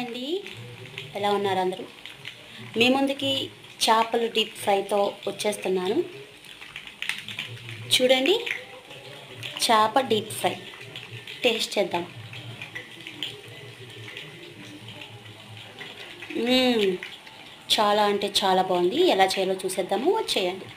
అండి, ఎలా ఉన్నారు అందరూ? మీ ముందుకి చేపలు డీప్ ఫ్రైతో వచ్చేస్తున్నాను. చూడండి, చేప డీప్ ఫ్రై టేస్ట్ చేద్దాం. చాలా అంటే చాలా బాగుంది. ఎలా చేయాలో చూసేద్దాము, వచ్చేయండి.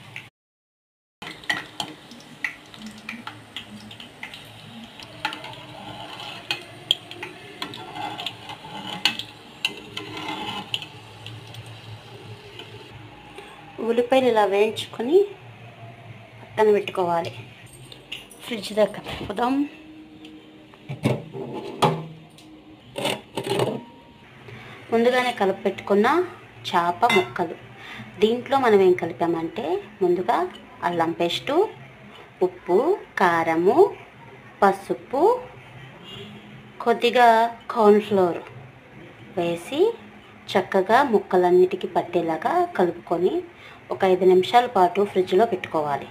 ఉల్లిపాయలు ఇలా వేయించుకొని పక్కన పెట్టుకోవాలి. ఫ్రిడ్జ్ దగ్గర పెట్టుకుందాం. ముందుగానే కలిపి పెట్టుకున్న చేప ముక్కలు. దీంట్లో మనం ఏం కలిపామంటే ముందుగా అల్లం పేస్టు, ఉప్పు, కారము, పసుపు, కొద్దిగా కార్న్ఫ్లోర్ వేసి చక్కగా ముక్కలన్నిటికీ పట్టేలాగా కలుపుకొని ఒక 5 నిమిషాల పాటు ఫ్రిడ్జ్లో పెట్టుకోవాలి.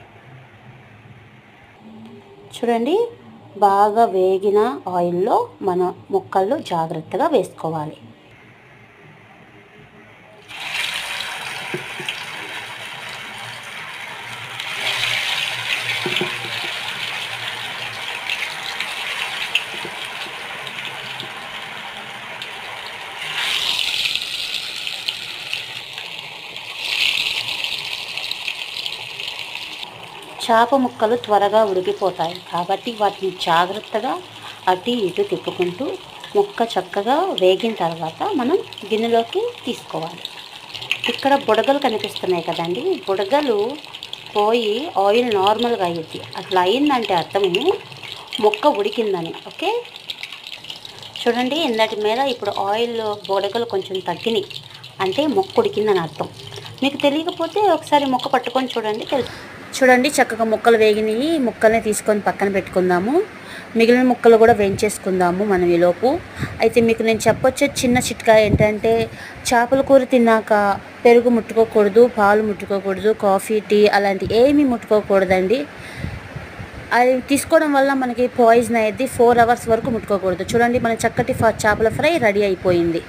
చూడండి, బాగా వేగిన ఆయిల్లో మన ముక్కలు జాగ్రత్తగా వేసుకోవాలి. చేప ముక్కలు త్వరగా ఉడికిపోతాయి కాబట్టి వాటిని జాగ్రత్తగా అటు ఇటు తిప్పుకుంటూ ముక్క చక్కగా వేగిన తర్వాత మనం గిన్నెలోకి తీసుకోవాలి. ఇక్కడ బుడగలు కనిపిస్తున్నాయి కదండి, బుడగలు పోయి ఆయిల్ నార్మల్గా అయ్యిద్ది. అట్లా అయిందంటే అర్థము ముక్క ఉడికిందని. ఓకే, చూడండి, ఇందటి మీద ఇప్పుడు ఆయిల్ బుడగలు కొంచెం తగ్గినాయి అంటే ముక్క ఉడికిందని అర్థం. మీకు తెలియకపోతే ఒకసారి ముక్క పట్టుకొని చూడండి, తెలుసు. చూడండి, చక్కగా ముక్కలు వేగినాయి. ముక్కల్ని తీసుకొని పక్కన పెట్టుకుందాము. మిగిలిన ముక్కలు కూడా వేయించేసుకుందాము మనం ఈలోపు. అయితే మీకు నేను చెప్పొచ్చే చిన్న చిట్కా ఏంటంటే, చేపల కూర తిన్నాక పెరుగు ముట్టుకోకూడదు, పాలు ముట్టుకోకూడదు, కాఫీ, టీ అలాంటి ఏమీ ముట్టుకోకూడదండి. అది తీసుకోవడం వల్ల మనకి పాయిజన్ అయ్యిద్ది. 4 అవర్స్ వరకు ముట్టుకోకూడదు. చూడండి, మన చక్కటి చేపల ఫ్రై రెడీ అయిపోయింది.